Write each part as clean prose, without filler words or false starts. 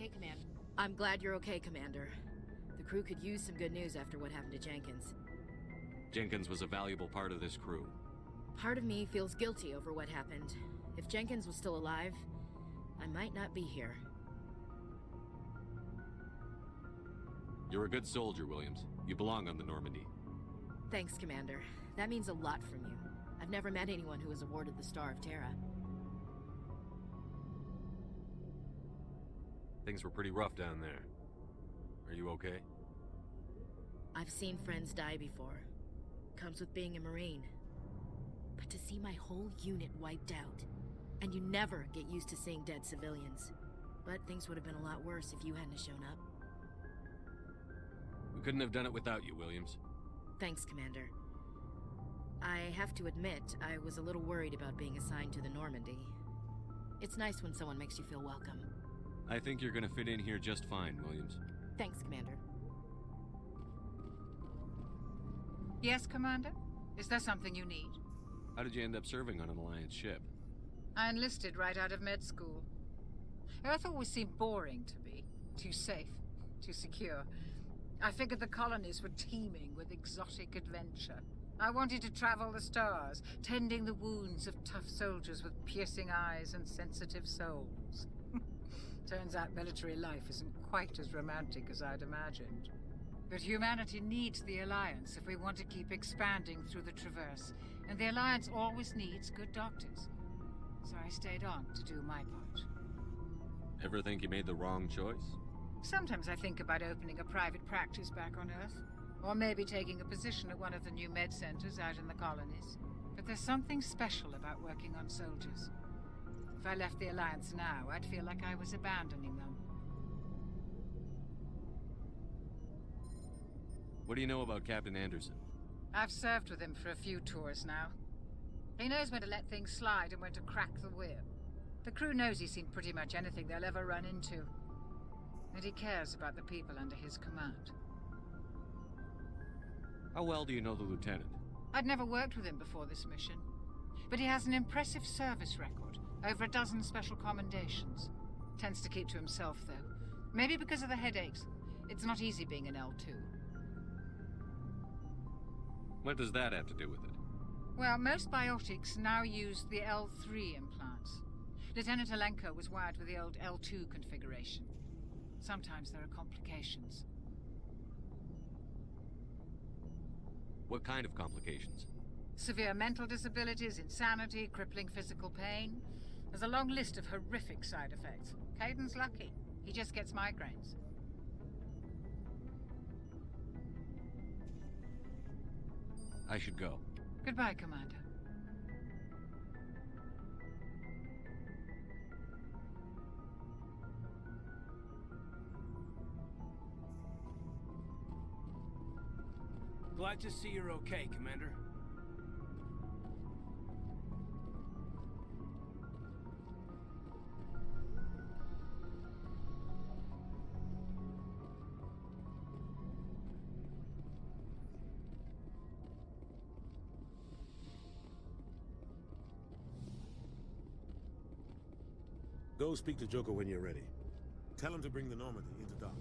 okay, Commander? I'm glad you're okay, Commander. The crew could use some good news after what happened to Jenkins. Jenkins was a valuable part of this crew. Part of me feels guilty over what happened. If Jenkins was still alive, I might not be here. You're a good soldier, Williams. You belong on the Normandy. Thanks, Commander. That means a lot from you. I've never met anyone who was awarded the Star of Terra. Things were pretty rough down there. Are you okay? I've seen friends die before. Comes with being a Marine. But to see my whole unit wiped out, and you never get used to seeing dead civilians. But things would have been a lot worse if you hadn't shown up. We couldn't have done it without you, Williams. Thanks, Commander. I have to admit, I was a little worried about being assigned to the Normandy. It's nice when someone makes you feel welcome. I think you're gonna fit in here just fine, Williams. Thanks, Commander. Yes, Commander? Is there something you need? How did you end up serving on an Alliance ship? I enlisted right out of med school. Earth always seemed boring to me. Too safe, too secure. I figured the colonies were teeming with exotic adventure. I wanted to travel the stars, tending the wounds of tough soldiers with piercing eyes and sensitive souls. Turns out military life isn't quite as romantic as I'd imagined. But humanity needs the Alliance if we want to keep expanding through the Traverse, and the Alliance always needs good doctors. So I stayed on to do my part. Ever think you made the wrong choice? Sometimes I think about opening a private practice back on Earth, or maybe taking a position at one of the new med centers out in the colonies. But there's something special about working on soldiers. If I left the Alliance now, I'd feel like I was abandoning them. What do you know about Captain Anderson? I've served with him for a few tours now. He knows when to let things slide and when to crack the whip. The crew knows he's seen pretty much anything they'll ever run into. And he cares about the people under his command. How well do you know the lieutenant? I'd never worked with him before this mission. But he has an impressive service record, over a dozen special commendations. Tends to keep to himself, though. Maybe because of the headaches. It's not easy being an L2. What does that have to do with it? Well, most biotics now use the L3 implants. Lieutenant Alenko was wired with the old L2 configuration. Sometimes there are complications. What kind of complications? Severe mental disabilities, insanity, crippling physical pain. There's a long list of horrific side effects. Caden's lucky. He just gets migraines. I should go. Goodbye, Commander. Glad to see you're okay, Commander. Go speak to Joker when you're ready. Tell him to bring the Normandy into dock.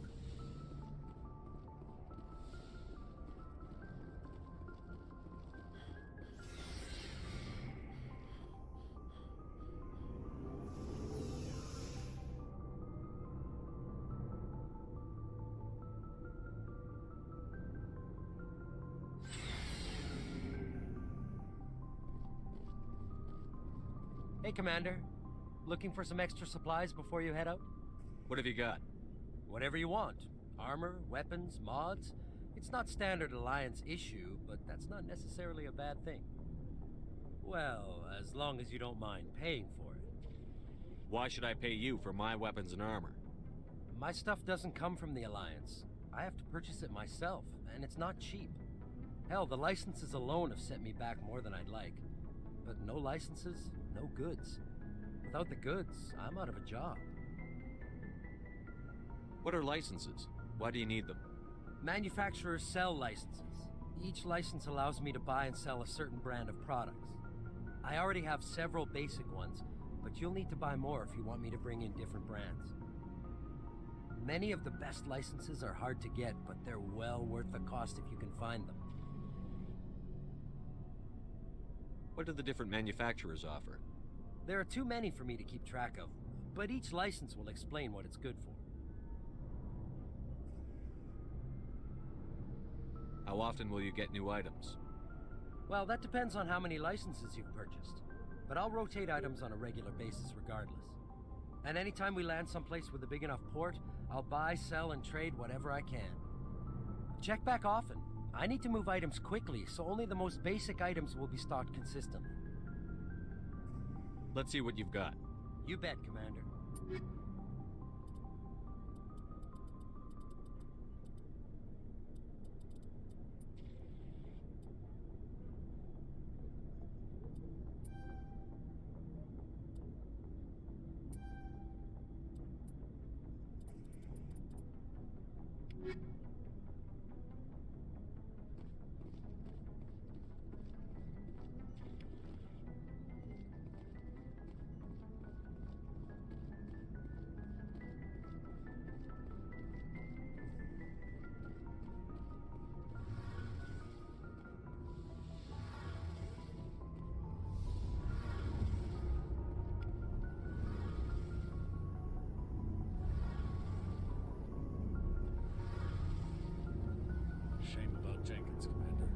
Hey, Commander. Looking for some extra supplies before you head out? What have you got? Whatever you want. Armor, weapons, mods. It's not standard Alliance issue, but that's not necessarily a bad thing. Well, as long as you don't mind paying for it. Why should I pay you for my weapons and armor? My stuff doesn't come from the Alliance. I have to purchase it myself, and it's not cheap. Hell, the licenses alone have set me back more than I'd like. But no licenses, no goods. Without the goods, I'm out of a job. What are licenses? Why do you need them? Manufacturers sell licenses. Each license allows me to buy and sell a certain brand of products. I already have several basic ones, but you'll need to buy more if you want me to bring in different brands. Many of the best licenses are hard to get, but they're well worth the cost if you can find them. What do the different manufacturers offer? There are too many for me to keep track of, but each license will explain what it's good for. How often will you get new items? Well, that depends on how many licenses you've purchased, but I'll rotate items on a regular basis regardless. And anytime we land someplace with a big enough port, I'll buy, sell, and trade whatever I can. Check back often. I need to move items quickly, so only the most basic items will be stocked consistently. Let's see what you've got. You bet, Commander. Shame about Jenkins, Commander.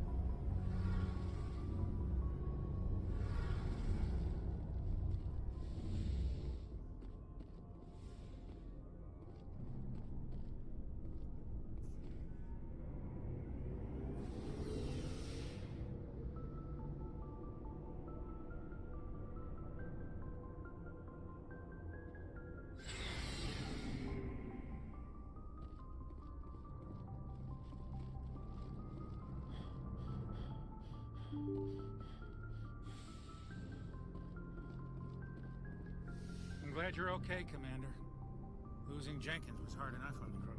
I'm glad you're okay, Commander. Losing Jenkins was hard enough on the crew.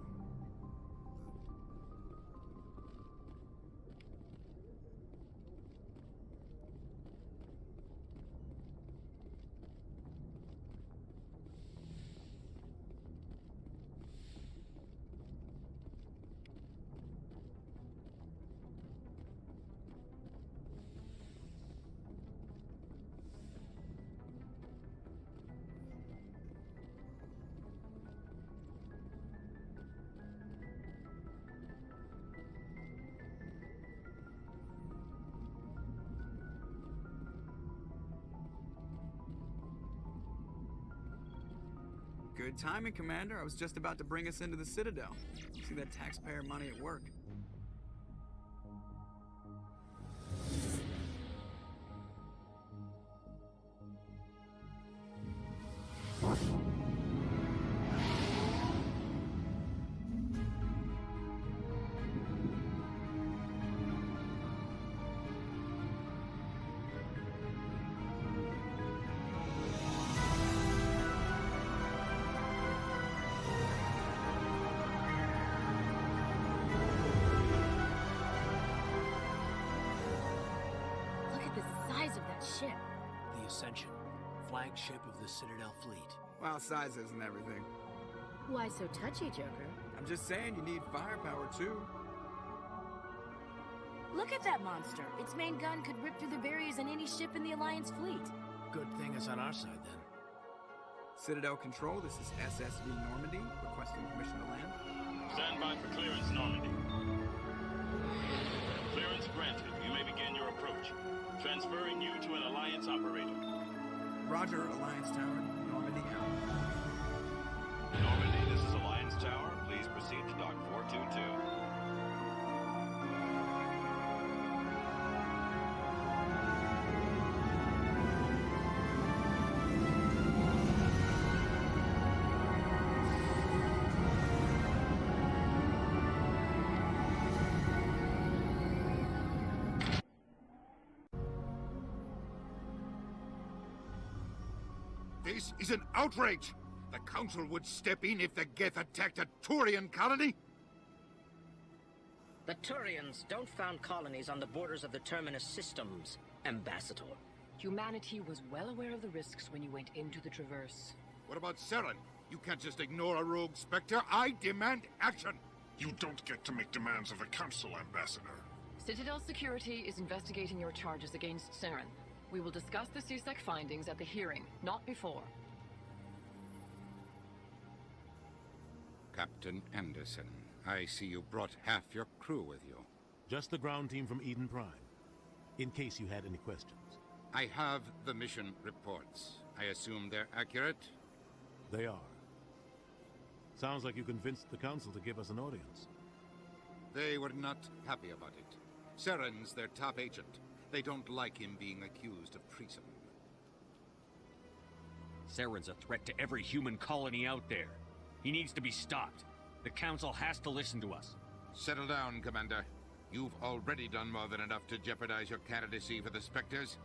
Good timing, Commander. I was just about to bring us into the Citadel. See that taxpayer money at work. Look at the size of that ship. The Ascension, flagship of the Citadel fleet. Well, size isn't everything. Why so touchy, Joker? I'm just saying you need firepower, too. Look at that monster. Its main gun could rip through the barriers in any ship in the Alliance fleet. Good thing it's on our side, then. Citadel Control, this is SSV Normandy, requesting permission to land. Stand by for clearance, Normandy. Clearance granted. You may begin your approach. Transferring you to an Alliance operator. Roger, Alliance Tower, Normandy out. Normandy, this is Alliance Tower. Please proceed to Dock 422. This is an outrage! The Council would step in if the Geth attacked a Turian colony? The Turians don't found colonies on the borders of the Terminus systems, Ambassador. Humanity was well aware of the risks when you went into the Traverse. What about Saren? You can't just ignore a rogue Spectre. I demand action! You don't get to make demands of the Council, Ambassador. Citadel Security is investigating your charges against Saren. We will discuss the CSEC findings at the hearing, not before. Captain Anderson, I see you brought half your crew with you. Just the ground team from Eden Prime, in case you had any questions. I have the mission reports. I assume they're accurate? They are. Sounds like you convinced the Council to give us an audience. They were not happy about it. Sarens, their top agent. They don't like him being accused of treason. Saren's a threat to every human colony out there. He needs to be stopped. The Council has to listen to us. Settle down, Commander. You've already done more than enough to jeopardize your candidacy for the Spectres.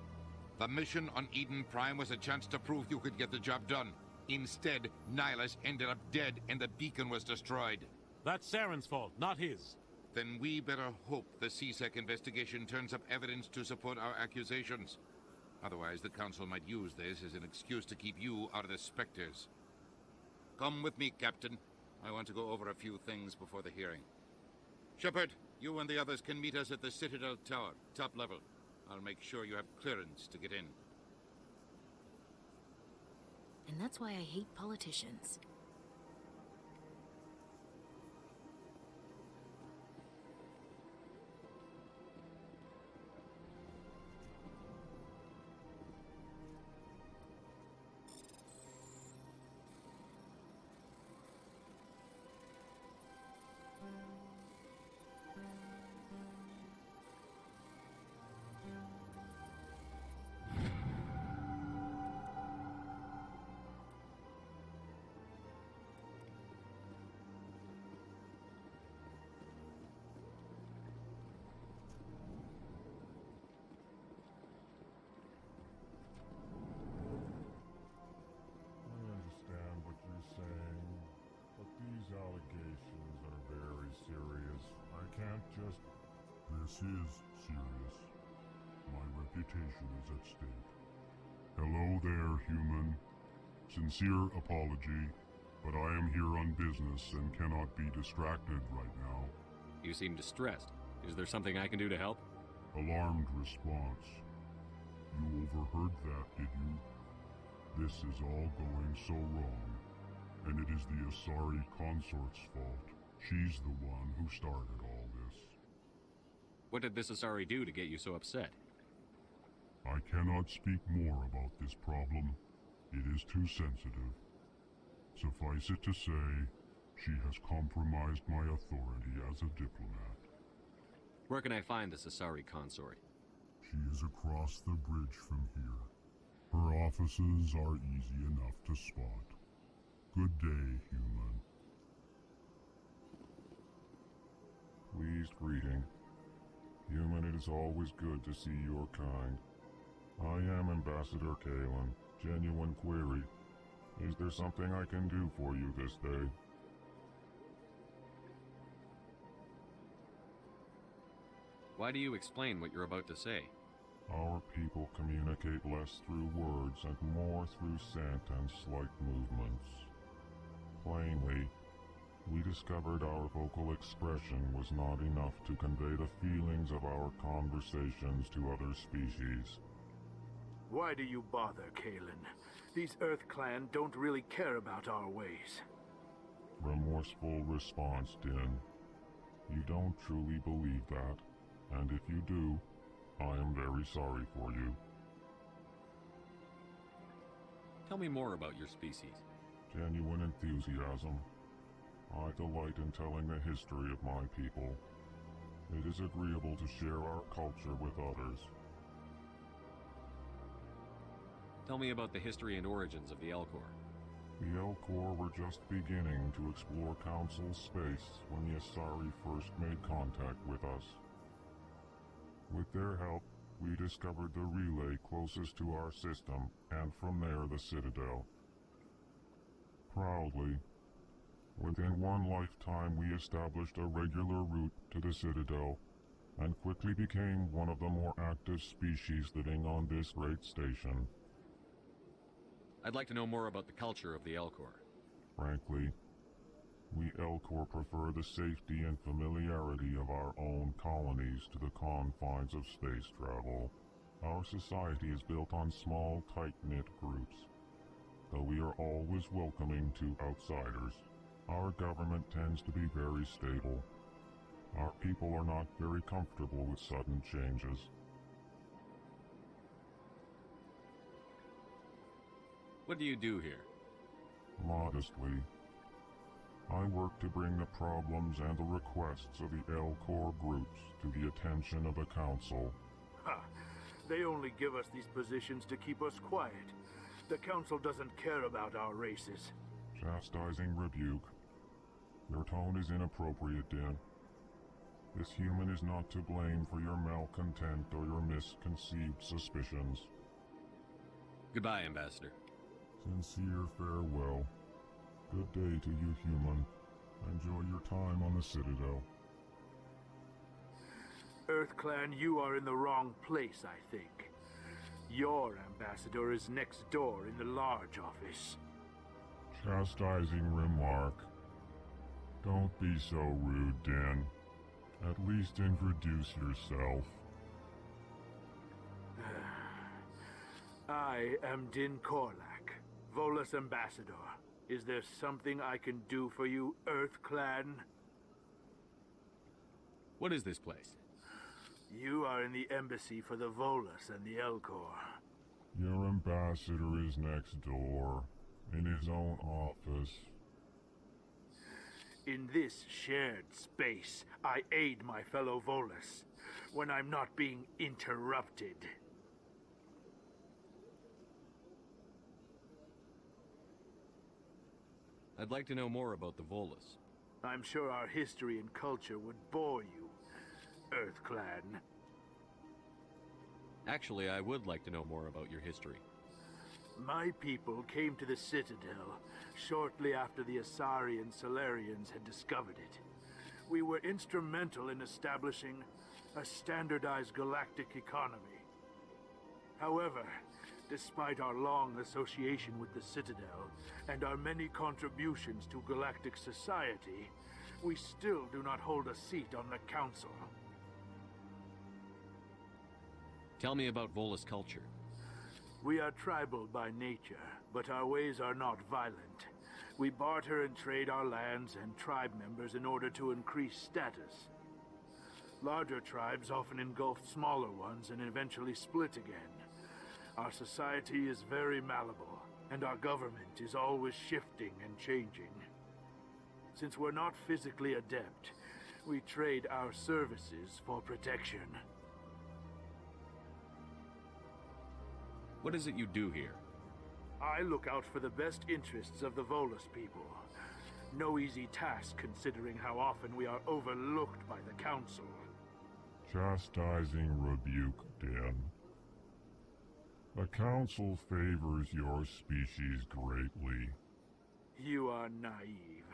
The mission on Eden Prime was a chance to prove you could get the job done. Instead, Nihilus ended up dead and the beacon was destroyed. That's Saren's fault, not his. Then we better hope the CSEC investigation turns up evidence to support our accusations. Otherwise, the Council might use this as an excuse to keep you out of the Spectres. Come with me, Captain. I want to go over a few things before the hearing. Shepard, you and the others can meet us at the Citadel Tower, top level. I'll make sure you have clearance to get in. And that's why I hate politicians. Allegations are very serious. I can't just... This is serious. My reputation is at stake. Hello there, human. Sincere apology, but I am here on business and cannot be distracted right now. You seem distressed. Is there something I can do to help? Alarmed response. You overheard that, did you? This is all going so wrong. And it is the Asari consort's fault. She's the one who started all this. What did this Asari do to get you so upset? I cannot speak more about this problem. It is too sensitive. Suffice it to say, she has compromised my authority as a diplomat. Where can I find this Asari consort? She is across the bridge from here. Her offices are easy enough to spot. Good day, human. Pleased greeting. Human, it is always good to see your kind. I am Ambassador Kalen. Genuine query. Is there something I can do for you this day? Why do you explain what you're about to say? Our people communicate less through words and more through scent and slight movements. Plainly, we discovered our vocal expression was not enough to convey the feelings of our conversations to other species. Why do you bother, Kalen? These Earth Clan don't really care about our ways. Remorseful response, Din. You don't truly believe that, and if you do, I am very sorry for you. Tell me more about your species. Genuine enthusiasm. I delight in telling the history of my people. It is agreeable to share our culture with others. Tell me about the history and origins of the Elcor. The Elcor were just beginning to explore Council space when the Asari first made contact with us. With their help, we discovered the relay closest to our system, and from there the Citadel. Proudly, within one lifetime we established a regular route to the Citadel, and quickly became one of the more active species living on this great station. I'd like to know more about the culture of the Elcor. Frankly, we Elcor prefer the safety and familiarity of our own colonies to the confines of space travel. Our society is built on small, tight-knit groups. Though we are always welcoming to outsiders, our government tends to be very stable. Our people are not very comfortable with sudden changes. What do you do here? Modestly, I work to bring the problems and the requests of the Elcor groups to the attention of the Council. Ha! They only give us these positions to keep us quiet. The Council doesn't care about our races. Chastising rebuke. Your tone is inappropriate, Din. This human is not to blame for your malcontent or your misconceived suspicions. Goodbye, Ambassador. Sincere farewell. Good day to you, human. Enjoy your time on the Citadel. EarthClan, you are in the wrong place, I think. Your ambassador is next door in the large office. Chastising remark. Don't be so rude, Din. At least introduce yourself. I am Din Korlak, Volus ambassador. Is there something I can do for you, EarthClan? What is this place? You are in the embassy for the Volus and the Elcor. Your ambassador is next door, in his own office. In this shared space, I aid my fellow Volus when I'm not being interrupted. I'd like to know more about the Volus. I'm sure our history and culture would bore you, EarthClan. Actually, I would like to know more about your history. My people came to the Citadel shortly after the Asari and Salarians had discovered it. We were instrumental in establishing a standardized galactic economy. However, despite our long association with the Citadel and our many contributions to galactic society, we still do not hold a seat on the Council. Tell me about Volus culture. We are tribal by nature, but our ways are not violent. We barter and trade our lands and tribe members in order to increase status. Larger tribes often engulf smaller ones and eventually split again. Our society is very malleable, and our government is always shifting and changing. Since we're not physically adept, we trade our services for protection. What is it you do here? I look out for the best interests of the Volus people. No easy task considering how often we are overlooked by the Council. Chastising rebuke, Din. The Council favors your species greatly. You are naive.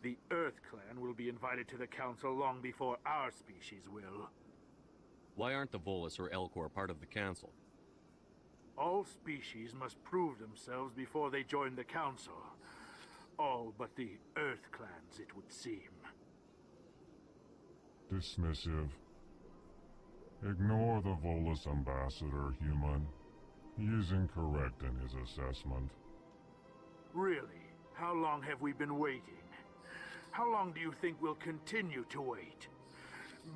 The EarthClan will be invited to the Council long before our species will. Why aren't the Volus or Elcor part of the Council? All species must prove themselves before they join the Council. All but the EarthClans, it would seem. Dismissive. Ignore the Volus ambassador, human. He is incorrect in his assessment. Really? How long have we been waiting? How long do you think we'll continue to wait?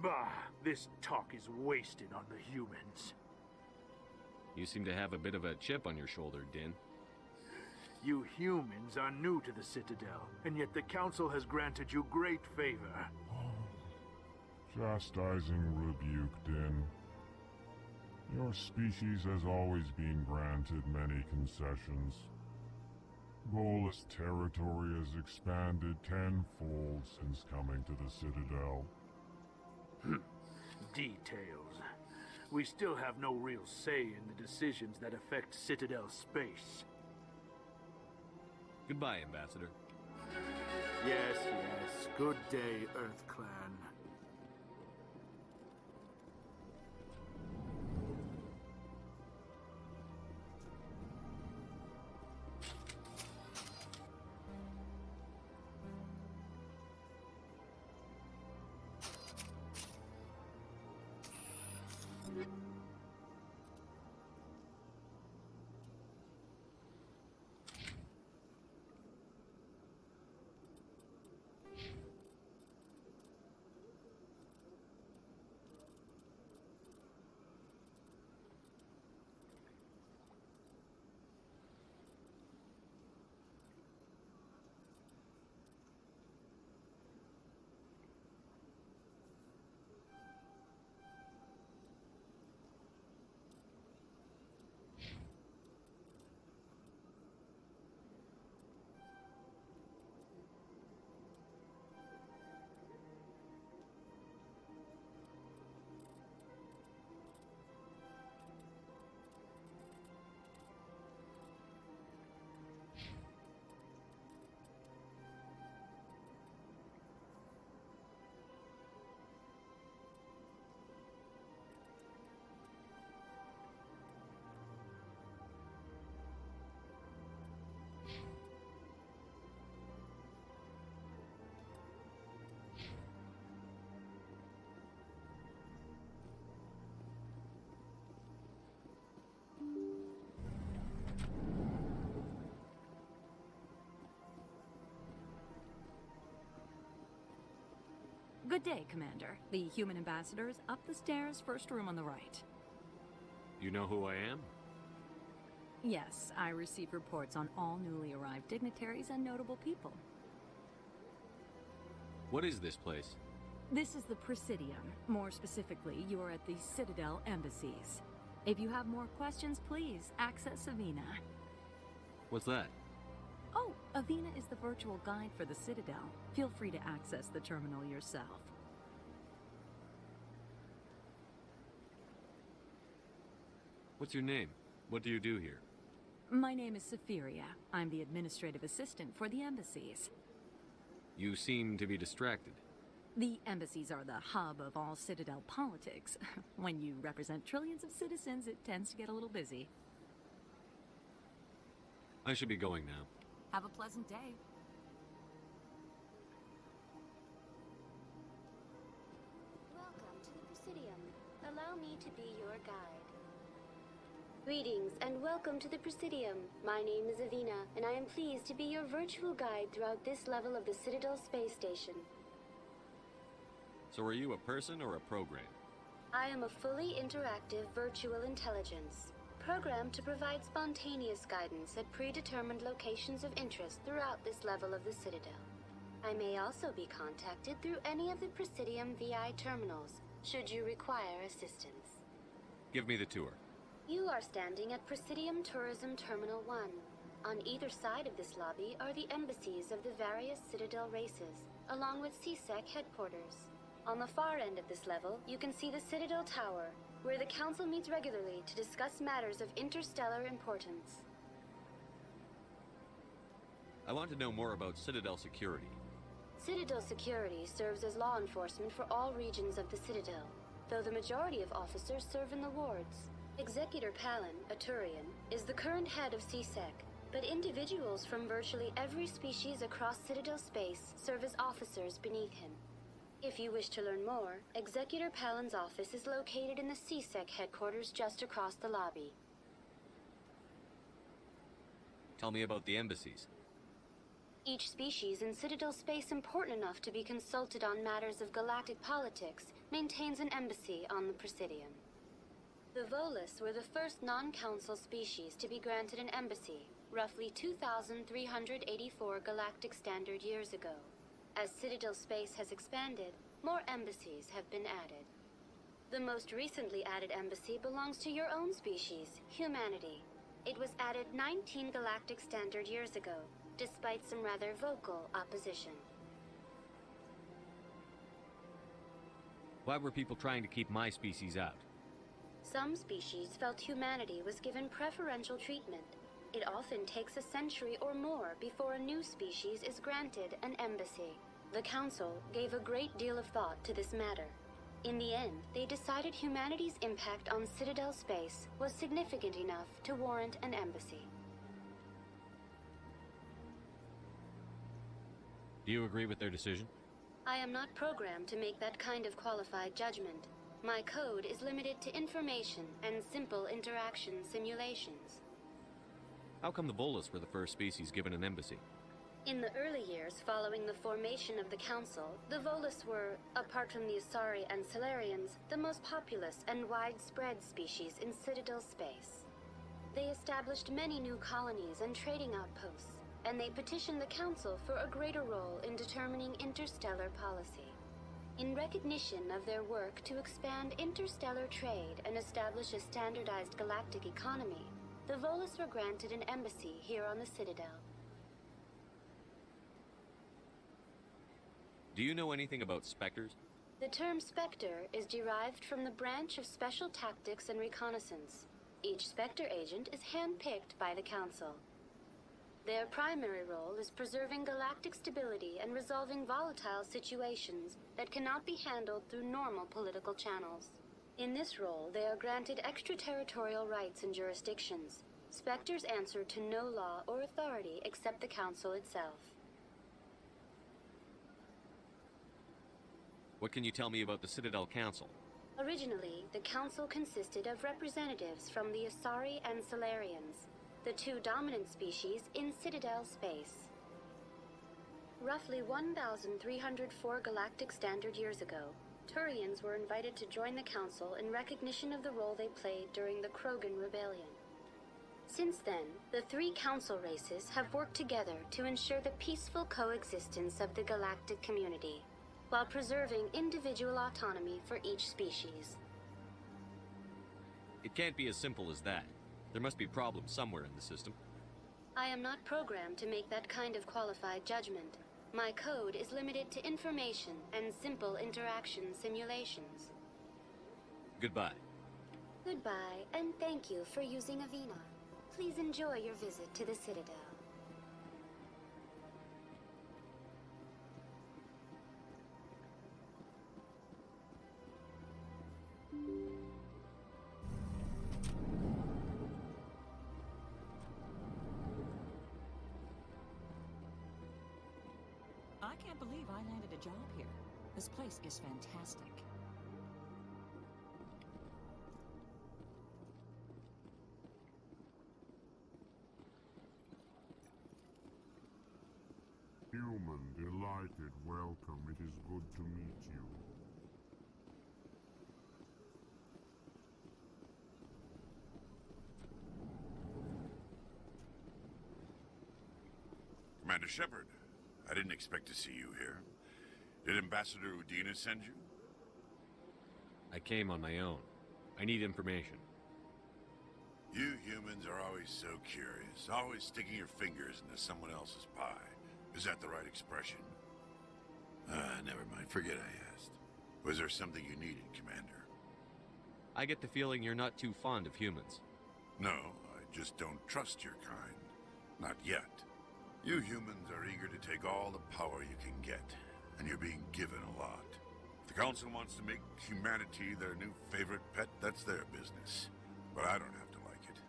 Bah, this talk is wasted on the humans. You seem to have a bit of a chip on your shoulder, Din. You humans are new to the Citadel, and yet the Council has granted you great favor. Chastising rebuke, Din. Your species has always been granted many concessions. Volus territory has expanded tenfold since coming to the Citadel. Details. We still have no real say in the decisions that affect Citadel space. Goodbye, Ambassador. Yes, yes. Good day, EarthClan. Good day, Commander. The human ambassador is up the stairs, first room on the right. You know who I am? Yes, I receive reports on all newly arrived dignitaries and notable people. What is this place? This is the Presidium. More specifically, you are at the Citadel embassies. If you have more questions, please access Avina. What's that? Oh, Avina is the virtual guide for the Citadel. Feel free to access the terminal yourself. What's your name? What do you do here? My name is Safiria. I'm the administrative assistant for the embassies. You seem to be distracted. The embassies are the hub of all Citadel politics. When you represent trillions of citizens, it tends to get a little busy. I should be going now. Have a pleasant day. Welcome to the Presidium. Allow me to be your guide. Greetings and welcome to the Presidium. My name is Avina, and I am pleased to be your virtual guide throughout this level of the Citadel space station. So are you a person or a program? I am a fully interactive virtual intelligence, programmed to provide spontaneous guidance at predetermined locations of interest throughout this level of the Citadel. I may also be contacted through any of the Presidium VI terminals, should you require assistance. Give me the tour. You are standing at Presidium Tourism Terminal 1. On either side of this lobby are the embassies of the various Citadel races, along with CSEC headquarters. On the far end of this level, you can see the Citadel Tower, where the Council meets regularly to discuss matters of interstellar importance. I want to know more about Citadel security. Citadel security serves as law enforcement for all regions of the Citadel, though the majority of officers serve in the wards. Executor Palin, a Turian, is the current head of CSEC, but individuals from virtually every species across Citadel space serve as officers beneath him. If you wish to learn more, Executor Palin's office is located in the CSEC headquarters just across the lobby. Tell me about the embassies. Each species in Citadel space important enough to be consulted on matters of galactic politics maintains an embassy on the Presidium. The Volus were the first non-council species to be granted an embassy, roughly 2,384 galactic standard years ago. As Citadel space has expanded, more embassies have been added. The most recently added embassy belongs to your own species, humanity. It was added 19 galactic standard years ago, despite some rather vocal opposition. Why were people trying to keep my species out? Some species felt humanity was given preferential treatment. It often takes a century or more before a new species is granted an embassy. The Council gave a great deal of thought to this matter. In the end, they decided humanity's impact on Citadel space was significant enough to warrant an embassy. Do you agree with their decision? I am not programmed to make that kind of qualified judgment. My code is limited to information and simple interaction simulations. How come the Volus were the first species given an embassy? In the early years following the formation of the Council, the Volus were, apart from the Asari and Salarians, the most populous and widespread species in Citadel space. They established many new colonies and trading outposts, and they petitioned the Council for a greater role in determining interstellar policy. In recognition of their work to expand interstellar trade and establish a standardized galactic economy, the Volus were granted an embassy here on the Citadel. Do you know anything about Spectres? The term Spectre is derived from the branch of Special Tactics and Reconnaissance. Each Spectre agent is handpicked by the Council. Their primary role is preserving galactic stability and resolving volatile situations that cannot be handled through normal political channels. In this role, they are granted extraterritorial rights and jurisdictions. Spectres answer to no law or authority except the Council itself. What can you tell me about the Citadel Council? Originally, the Council consisted of representatives from the Asari and Salarians, the two dominant species in Citadel space. Roughly 1,304 galactic standard years ago, Turians were invited to join the Council in recognition of the role they played during the Krogan Rebellion. Since then, the three Council races have worked together to ensure the peaceful coexistence of the galactic community, while preserving individual autonomy for each species. It can't be as simple as that. There must be problems somewhere in the system. I am not programmed to make that kind of qualified judgment. My code is limited to information and simple interaction simulations. Goodbye. Goodbye, and thank you for using Avina. Please enjoy your visit to the Citadel. I can't believe I landed a job here. This place is fantastic. Human, delighted, welcome. It is good to meet you. Commander Shepard, I didn't expect to see you here. Did Ambassador Udina send you? I came on my own. I need information. You humans are always so curious, always sticking your fingers into someone else's pie. Is that the right expression? Never mind. Forget I asked. Was there something you needed, Commander? I get the feeling you're not too fond of humans. No, I just don't trust your kind. Not yet. You humans are eager to take all the power you can get, and you're being given a lot. If the Council wants to make humanity their new favorite pet, that's their business. But I don't have to like it.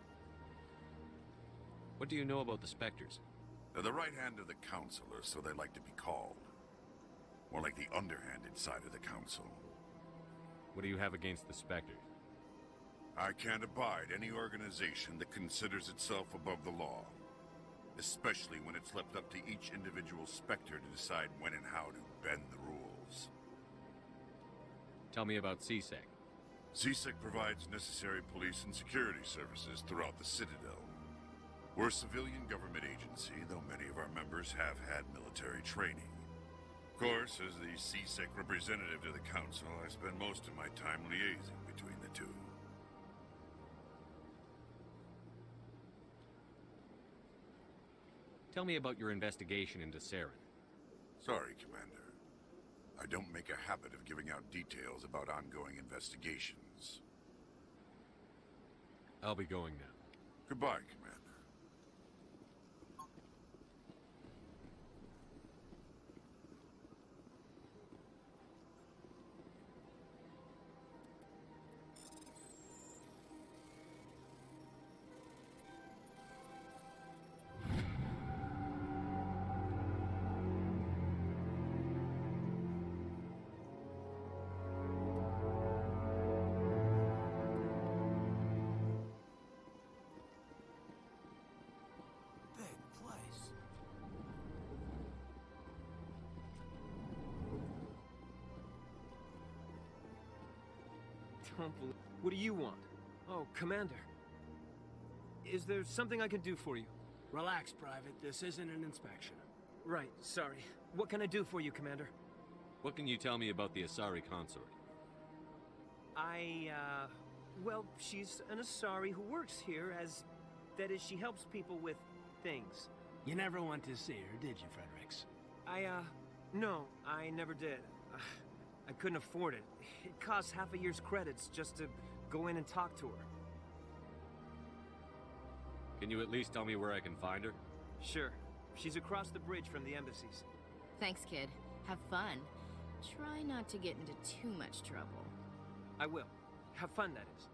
What do you know about the Spectres? They're the right hand of the Council, or so they like to be called. More like the underhanded side of the Council. What do you have against the Spectres? I can't abide any organization that considers itself above the law. Especially when it's left up to each individual Spectre to decide when and how to bend the rules. Tell me about CSEC. CSEC provides necessary police and security services throughout the Citadel. We're a civilian government agency, though many of our members have had military training. Of course, as the CSEC representative to the Council, I spend most of my time liaising between the two. Tell me about your investigation into Saren. Sorry, Commander. I don't make a habit of giving out details about ongoing investigations. I'll be going now. Goodbye, Commander. What do you want? Oh, Commander. Is there something I can do for you? Relax, Private. This isn't an inspection. Right, sorry. What can I do for you, Commander? What can you tell me about the Asari consort? Well, she's an Asari who works here as... That is, she helps people with things. You never went to see her, did you, Fredericks? No, I never did. I couldn't afford it. It costs half a year's credits just to go in and talk to her. Can you at least tell me where I can find her? Sure. She's across the bridge from the embassies. Thanks, kid. Have fun. Try not to get into too much trouble. I will. Have fun, that is.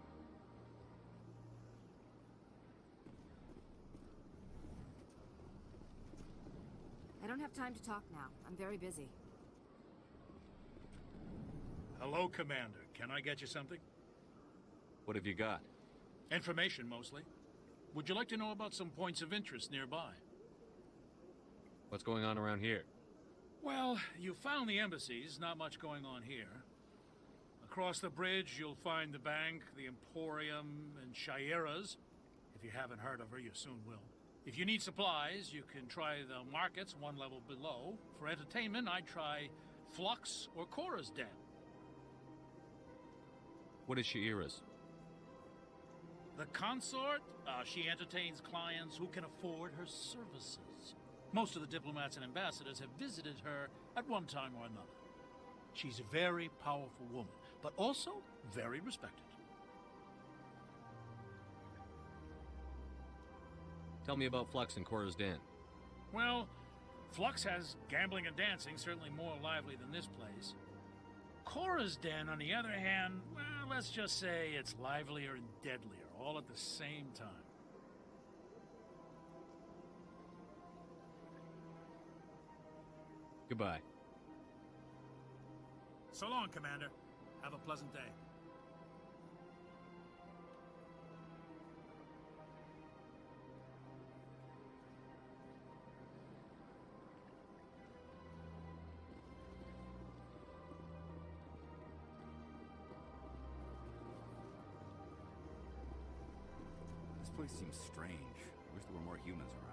I don't have time to talk now. I'm very busy. Hello, Commander. Can I get you something? What have you got? Information, mostly. Would you like to know about some points of interest nearby? What's going on around here? Well, you found the embassies, not much going on here. Across the bridge, you'll find the bank, the Emporium, and Shira's. If you haven't heard of her, you soon will. If you need supplies, you can try the markets one level below. For entertainment, I'd try Flux or Cora's Den. What is Shira's? The consort, she entertains clients who can afford her services. Most of the diplomats and ambassadors have visited her at one time or another. She's a very powerful woman, but also very respected. Tell me about Flux and Cora's Den. Well, Flux has gambling and dancing, certainly more lively than this place. Cora's Den, on the other hand, well, let's just say it's livelier and deadlier, all at the same time. Goodbye. So long, Commander. Have a pleasant day. This place seems strange. I wish there were more humans around.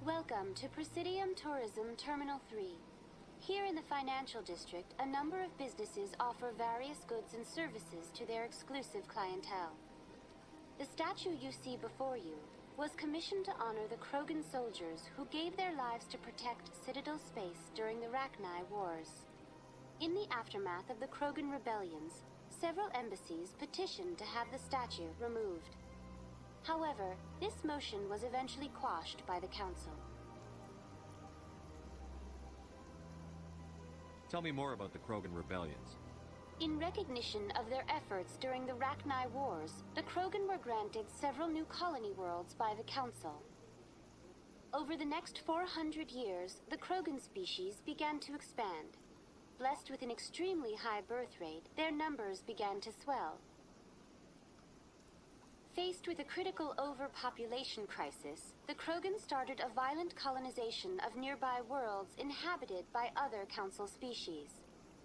Welcome to Presidium Tourism Terminal 3. Here in the financial district, a number of businesses offer various goods and services to their exclusive clientele. The statue you see before you was commissioned to honor the Krogan soldiers who gave their lives to protect Citadel space during the Rachni Wars. In the aftermath of the Krogan rebellions, several embassies petitioned to have the statue removed. However, this motion was eventually quashed by the Council. Tell me more about the Krogan rebellions. In recognition of their efforts during the Rachni Wars, the Krogan were granted several new colony worlds by the Council. Over the next 400 years, the Krogan species began to expand. Blessed with an extremely high birth rate, their numbers began to swell. Faced with a critical overpopulation crisis, the Krogan started a violent colonization of nearby worlds inhabited by other Council species.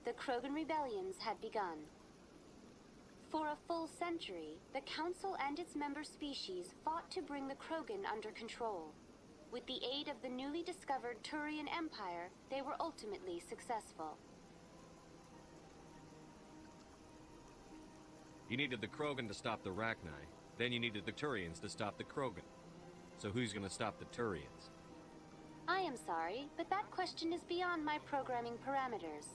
The Krogan rebellions had begun. For a full century, the Council and its member species fought to bring the Krogan under control. With the aid of the newly discovered Turian Empire, they were ultimately successful. You needed the Krogan to stop the Rachni. Then you needed the Turians to stop the Krogan. So who's gonna stop the Turians? I am sorry, but that question is beyond my programming parameters.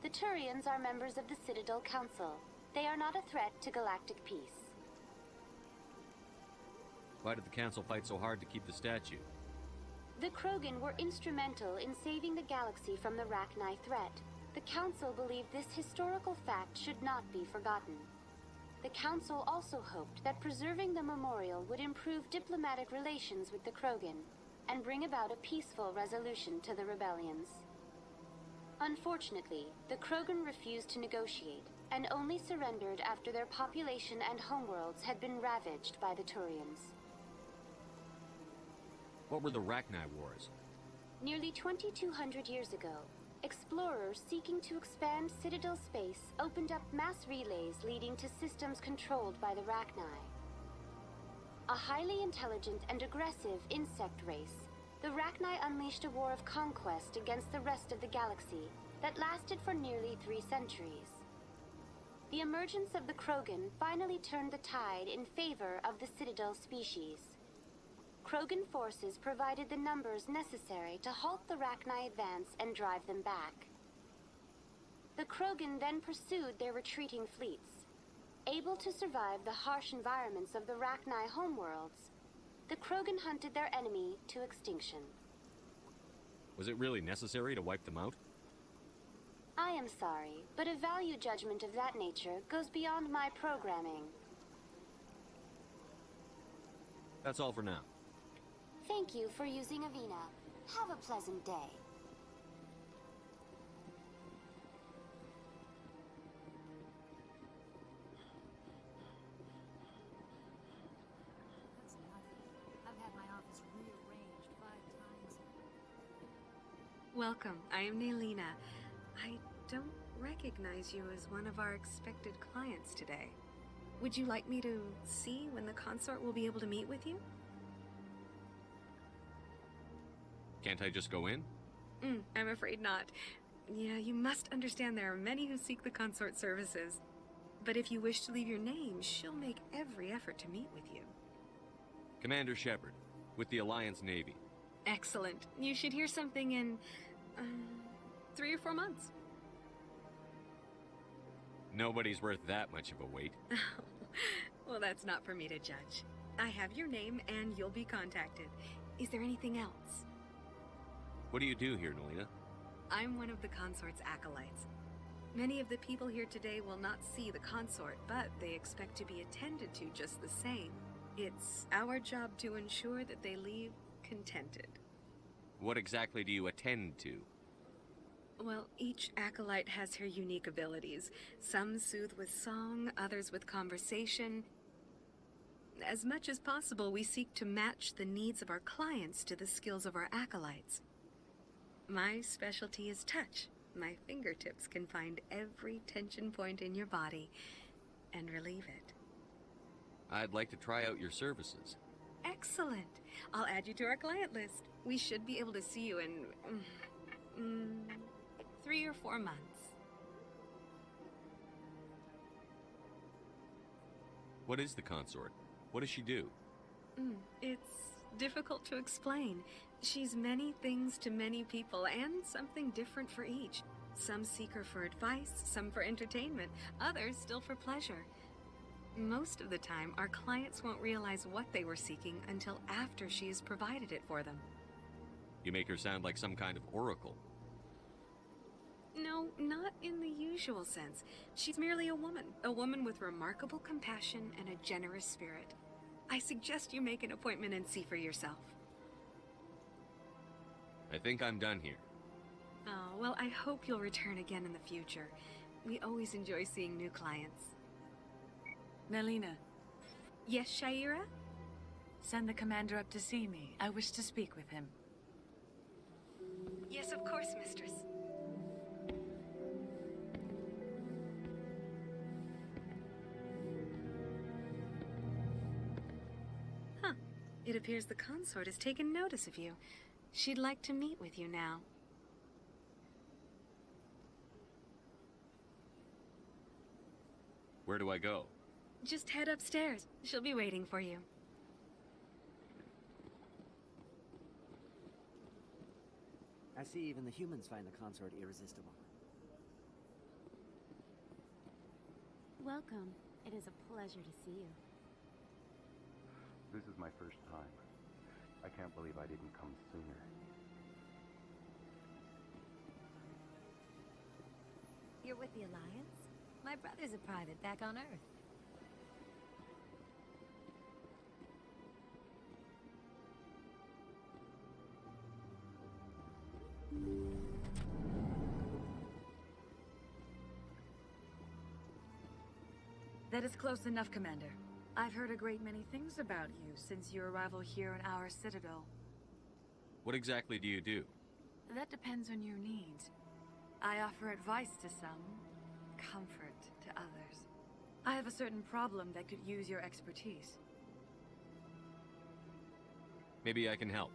The Turians are members of the Citadel Council. They are not a threat to galactic peace. Why did the Council fight so hard to keep the statue? The Krogan were instrumental in saving the galaxy from the Rachni threat. The Council believed this historical fact should not be forgotten. The Council also hoped that preserving the memorial would improve diplomatic relations with the Krogan and bring about a peaceful resolution to the rebellions. Unfortunately, the Krogan refused to negotiate and only surrendered after their population and homeworlds had been ravaged by the Turians. What were the Rachni Wars? Nearly 2,200 years ago, explorers seeking to expand Citadel space opened up mass relays leading to systems controlled by the Rachni. A highly intelligent and aggressive insect race, the Rachni unleashed a war of conquest against the rest of the galaxy that lasted for nearly 3 centuries. The emergence of the Krogan finally turned the tide in favor of the Citadel species. Krogan forces provided the numbers necessary to halt the Rachni advance and drive them back. The Krogan then pursued their retreating fleets. Able to survive the harsh environments of the Rachni homeworlds, the Krogan hunted their enemy to extinction. Was it really necessary to wipe them out? I am sorry, but a value judgment of that nature goes beyond my programming. That's all for now. Thank you for using Avina. Have a pleasant day. That's nothing. I've had my office rearranged 5 times. Welcome. I am Naylina. I don't recognize you as one of our expected clients today. Would you like me to see when the consort will be able to meet with you? Can't I just go in? I'm afraid not. Yeah, you must understand there are many who seek the consort services. But if you wish to leave your name, she'll make every effort to meet with you. Commander Shepard, with the Alliance Navy. Excellent. You should hear something in 3 or 4 months. Nobody's worth that much of a wait. Well, that's not for me to judge. I have your name and you'll be contacted. Is there anything else? What do you do here, Naylina? I'm one of the consort's acolytes. Many of the people here today will not see the consort, but they expect to be attended to just the same. It's our job to ensure that they leave contented. What exactly do you attend to? Well, each acolyte has her unique abilities. Some soothe with song, others with conversation. As much as possible, we seek to match the needs of our clients to the skills of our acolytes. My specialty is touch. My fingertips can find every tension point in your body and relieve it. I'd like to try out your services. Excellent. I'll add you to our client list. We should be able to see you in 3 or 4 months. What is the consort? What does she do? It's difficult to explain. She's many things to many people, and something different for each. Some seek her for advice, some for entertainment, others still for pleasure. Most of the time, our clients won't realize what they were seeking until after she has provided it for them. You make her sound like some kind of oracle. No, not in the usual sense. She's merely a woman with remarkable compassion and a generous spirit. I suggest you make an appointment and see for yourself. I think I'm done here. Oh, well, I hope you'll return again in the future. We always enjoy seeing new clients. Naylina. Yes, Shaira? Send the commander up to see me. I wish to speak with him. Yes, of course, mistress. Huh. It appears the consort has taken notice of you. She'd like to meet with you now. Where do I go? Just head upstairs. She'll be waiting for you. I see even the humans find the consort irresistible. Welcome. It is a pleasure to see you. This is my first time. I can't believe I didn't come sooner. You're with the Alliance? My brother's a private back on Earth. That is close enough, Commander. I've heard a great many things about you since your arrival here in our Citadel. What exactly do you do? That depends on your needs. I offer advice to some, comfort to others. I have a certain problem that could use your expertise. Maybe I can help.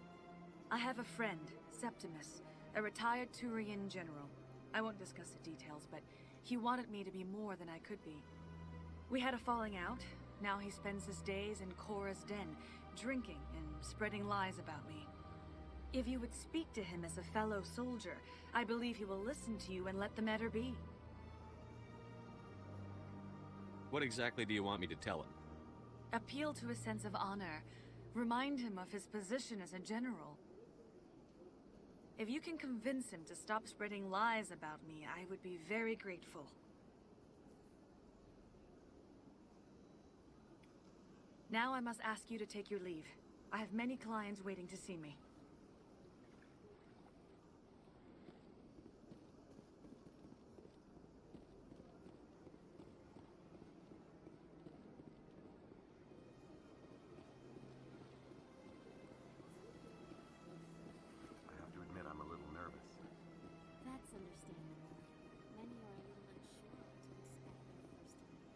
I have a friend, Septimus, a retired Turian general. I won't discuss the details, but he wanted me to be more than I could be. We had a falling out. Now he spends his days in Korra's den, drinking and spreading lies about me. If you would speak to him as a fellow soldier, I believe he will listen to you and let the matter be. What exactly do you want me to tell him? Appeal to his sense of honor. Remind him of his position as a general. If you can convince him to stop spreading lies about me, I would be very grateful. Now I must ask you to take your leave. I have many clients waiting to see me. I have to admit I'm a little nervous. That's understandable. Many are a little unsure what to expect their first time.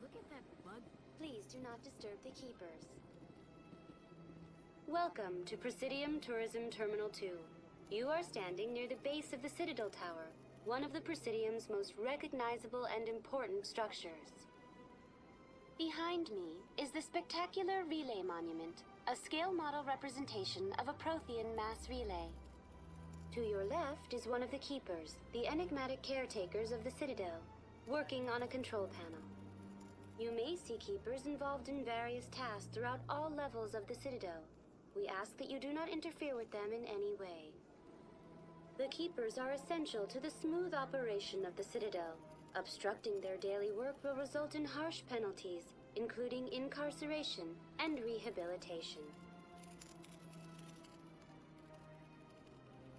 Look at that bug. Please do not disturb the keepers. Welcome to Presidium Tourism Terminal 2. You are standing near the base of the Citadel Tower, one of the Presidium's most recognizable and important structures. Behind me is the spectacular Relay Monument, a scale model representation of a Prothean mass relay. To your left is one of the keepers, the enigmatic caretakers of the Citadel, working on a control panel. You may see keepers involved in various tasks throughout all levels of the Citadel. We ask that you do not interfere with them in any way. The keepers are essential to the smooth operation of the Citadel. Obstructing their daily work will result in harsh penalties, including incarceration and rehabilitation.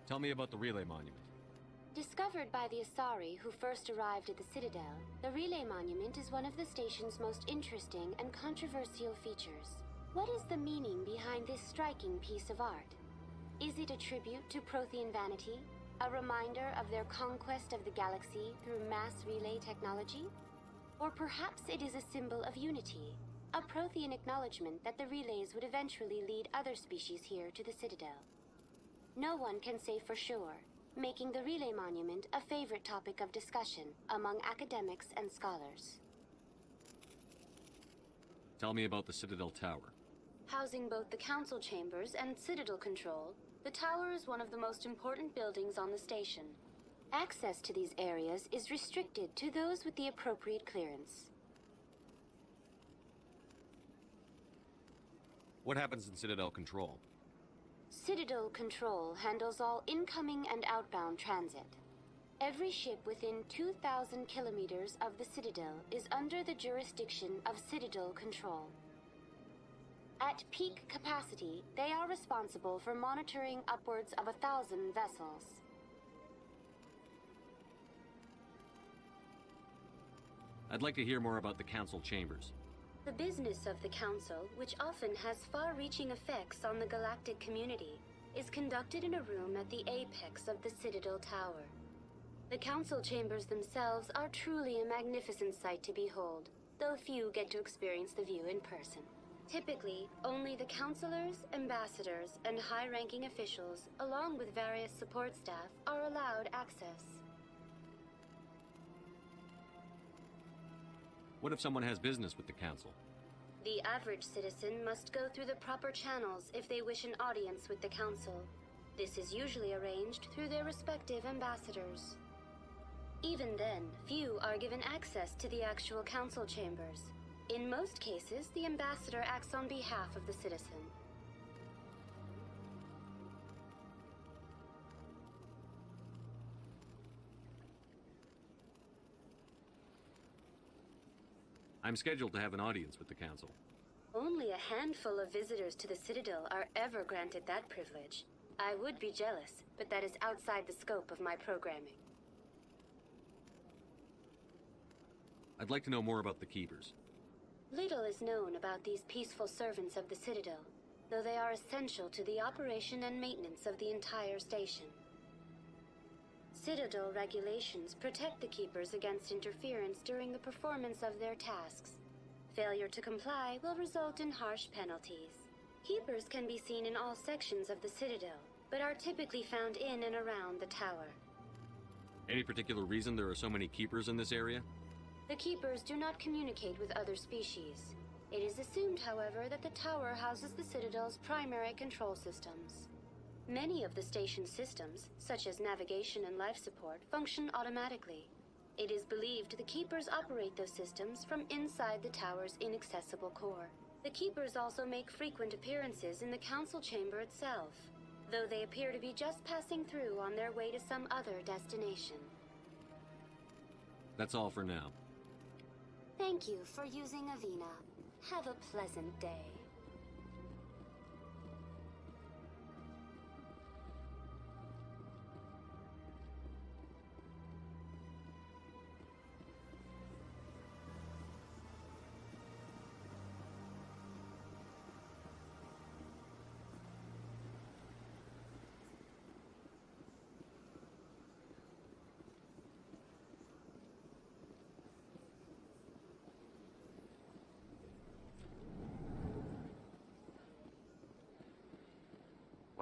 Tell me about the Relay Monument. Discovered by the Asari who first arrived at the Citadel, the Relay Monument is one of the station's most interesting and controversial features. What is the meaning behind this striking piece of art? Is it a tribute to Prothean vanity? A reminder of their conquest of the galaxy through mass relay technology? Or perhaps it is a symbol of unity, a Prothean acknowledgement that the relays would eventually lead other species here to the Citadel. No one can say for sure, making the Relay Monument a favorite topic of discussion among academics and scholars. Tell me about the Citadel Tower. Housing both the council chambers and Citadel control, the tower is one of the most important buildings on the station. Access to these areas is restricted to those with the appropriate clearance. What happens in Citadel Control? Citadel Control handles all incoming and outbound transit. Every ship within 2,000 kilometers of the Citadel is under the jurisdiction of Citadel Control. At peak capacity, they are responsible for monitoring upwards of 1,000 vessels. I'd like to hear more about the Council chambers. The business of the Council, which often has far-reaching effects on the galactic community, is conducted in a room at the apex of the Citadel Tower. The Council chambers themselves are truly a magnificent sight to behold, though few get to experience the view in person. Typically, only the councilors, ambassadors, and high-ranking officials, along with various support staff, are allowed access. What if someone has business with the Council? The average citizen must go through the proper channels if they wish an audience with the Council. This is usually arranged through their respective ambassadors. Even then, few are given access to the actual Council chambers. In most cases, the ambassador acts on behalf of the citizen. I'm scheduled to have an audience with the Council. Only a handful of visitors to the Citadel are ever granted that privilege. I would be jealous, but that is outside the scope of my programming. I'd like to know more about the Keepers. Little is known about these peaceful servants of the Citadel, though they are essential to the operation and maintenance of the entire station. Citadel regulations protect the Keepers against interference during the performance of their tasks. Failure to comply will result in harsh penalties. Keepers can be seen in all sections of the Citadel, but are typically found in and around the tower. Any particular reason there are so many Keepers in this area? The Keepers do not communicate with other species. It is assumed, however, that the tower houses the Citadel's primary control systems. Many of the station's systems, such as navigation and life support, function automatically. It is believed the Keepers operate those systems from inside the tower's inaccessible core. The Keepers also make frequent appearances in the Council chamber itself, though they appear to be just passing through on their way to some other destination. That's all for now. Thank you for using Avina. Have a pleasant day.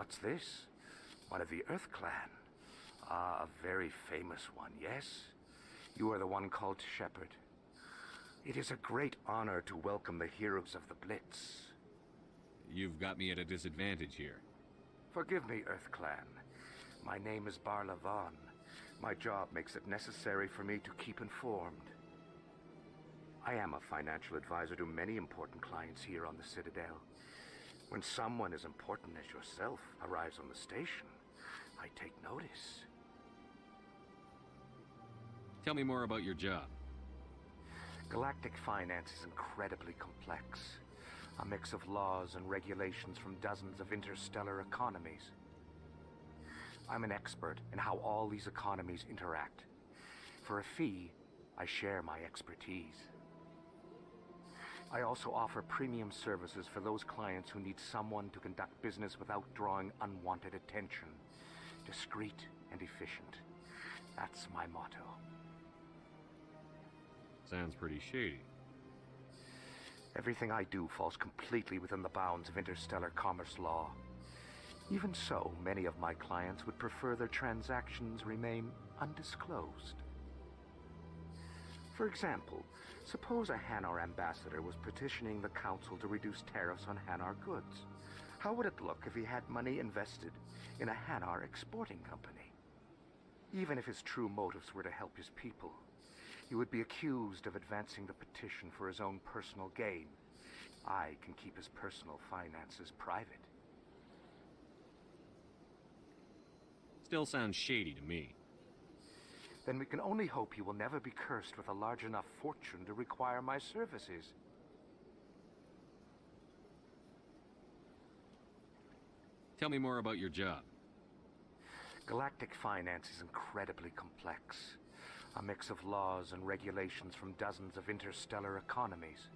What's this? One of the Earth Clan. Ah, a very famous one, yes? You are the one called Shepard. It is a great honor to welcome the heroes of the Blitz. You've got me at a disadvantage here. Forgive me, Earth Clan. My name is Barla Vaughn. My job makes it necessary for me to keep informed. I am a financial advisor to many important clients here on the Citadel. When someone as important as yourself arrives on the station, I take notice. Tell me more about your job. Galactic finance is incredibly complex. A mix of laws and regulations from dozens of interstellar economies. I'm an expert in how all these economies interact. For a fee, I share my expertise. I also offer premium services for those clients who need someone to conduct business without drawing unwanted attention. Discreet and efficient. That's my motto. Sounds pretty shady. Everything I do falls completely within the bounds of interstellar commerce law. Even so, many of my clients would prefer their transactions remain undisclosed. For example, suppose a Hanar ambassador was petitioning the Council to reduce tariffs on Hanar goods. How would it look if he had money invested in a Hanar exporting company? Even if his true motives were to help his people, he would be accused of advancing the petition for his own personal gain. I can keep his personal finances private. Still sounds shady to me. Then we can only hope he will never be cursed with a large enough fortune to require my services. Tell me more about your job. Galactic finance is incredibly complex. A mix of laws and regulations from dozens of interstellar economies.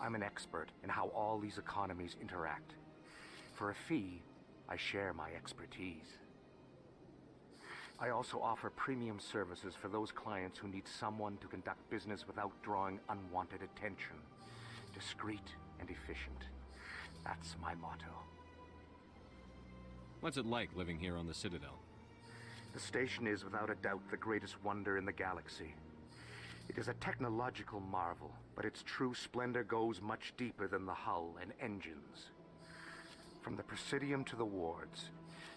I'm an expert in how all these economies interact. For a fee, I share my expertise. I also offer premium services for those clients who need someone to conduct business without drawing unwanted attention. Discreet and efficient. That's my motto. What's it like living here on the Citadel? The station is without a doubt the greatest wonder in the galaxy. It is a technological marvel, but its true splendor goes much deeper than the hull and engines. From the Presidium to the wards,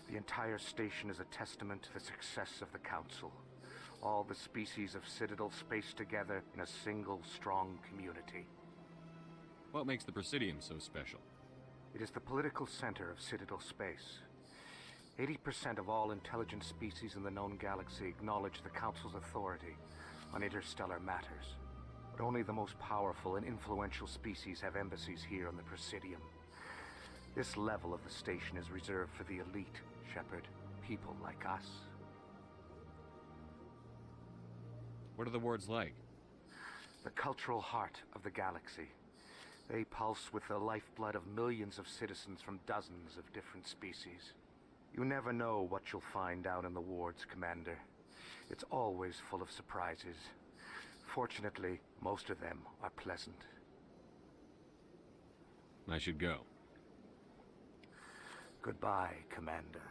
the entire station is a testament to the success of the Council. All the species of Citadel spaced together in a single, strong community. What makes the Presidium so special? It is the political center of Citadel space. 80% of all intelligent species in the known galaxy acknowledge the Council's authority on interstellar matters. But only the most powerful and influential species have embassies here on the Presidium. This level of the station is reserved for the elite, Shepard. People like us. What are the wards like? The cultural heart of the galaxy. They pulse with the lifeblood of millions of citizens from dozens of different species. You never know what you'll find out in the wards, Commander. It's always full of surprises. Fortunately, most of them are pleasant. I should go. Goodbye, Commander.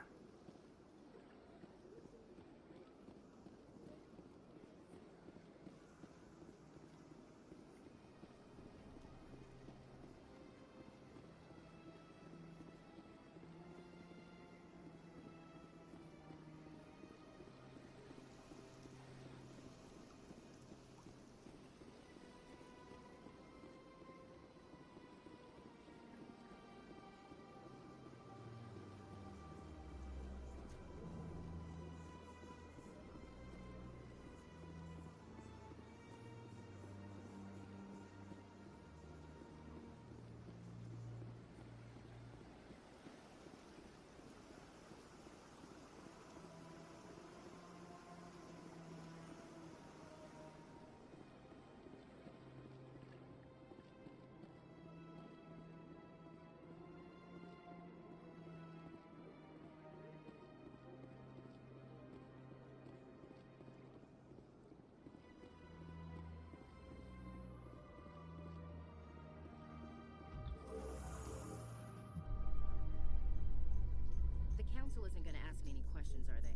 Council isn't going to ask me any questions, are they?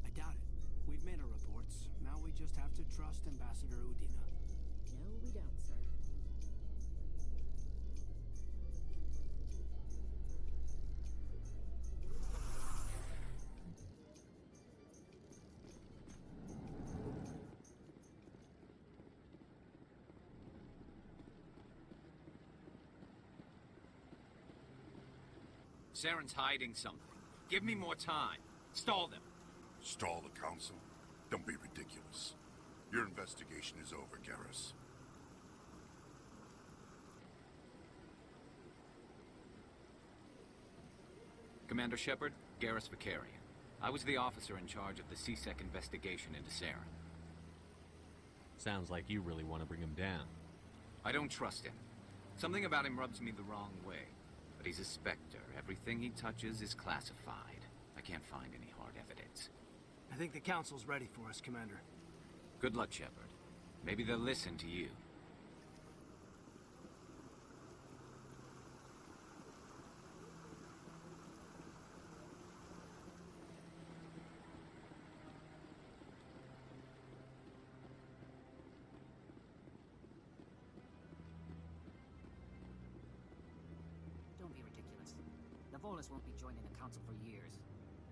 I doubt it. We've made our reports. Now we just have to trust Ambassador Udina. No, we don't, sir. Sarens hiding something. Give me more time. Stall them. Stall the Council? Don't be ridiculous. Your investigation is over, Garrus. Commander Shepard, Garrus Vicarian. I was the officer in charge of the CSEC investigation into Saren. Sounds like you really want to bring him down. I don't trust him. Something about him rubs me the wrong way. But he's a Spectre. Everything he touches is classified. I can't find any hard evidence. I think the Council's ready for us, Commander. Good luck, Shepard. Maybe they'll listen to you. Don't be ridiculous. The Volus won't be joining the Council for years.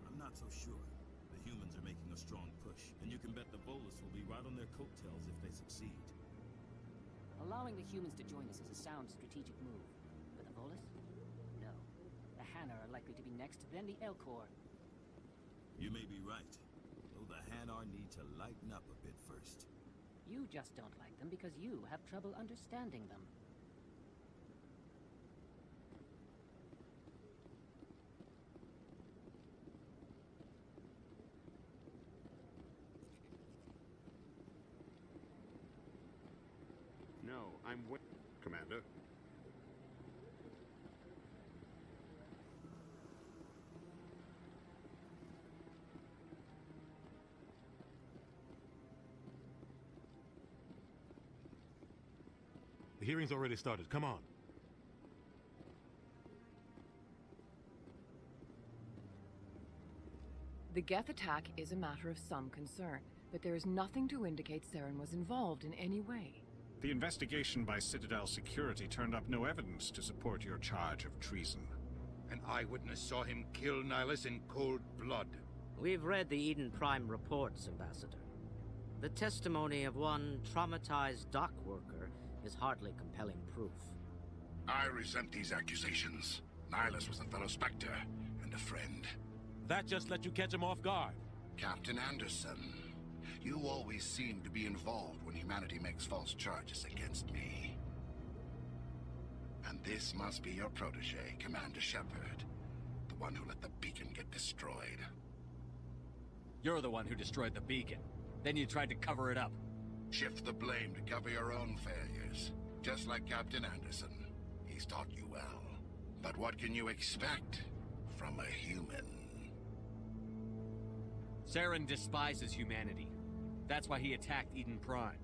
I'm not so sure. The humans are making a strong push, and you can bet the Volus will be right on their coattails if they succeed. Allowing the humans to join us is a sound strategic move. But the Volus? No. The Hanar are likely to be next, then the Elcor. You may be right, though the Hanar need to lighten up a bit first. You just don't like them because you have trouble understanding them. Commander. The hearing's already started. Come on. The Geth attack is a matter of some concern, but there is nothing to indicate Saren was involved in any way. The investigation by Citadel security turned up no evidence to support your charge of treason. An eyewitness saw him kill Nihilus in cold blood. We've read the Eden Prime reports, Ambassador. The testimony of one traumatized dock worker is hardly compelling proof. I resent these accusations. Nihilus was a fellow Spectre and a friend. That just let you catch him off guard. Captain Anderson, you always seem to be involved when humanity makes false charges against me. And this must be your protege, Commander Shepard. The one who let the beacon get destroyed. You're the one who destroyed the beacon. Then you tried to cover it up. Shift the blame to cover your own failures. Just like Captain Anderson. He's taught you well. But what can you expect from a human? Saren despises humanity. That's why he attacked Eden Prime.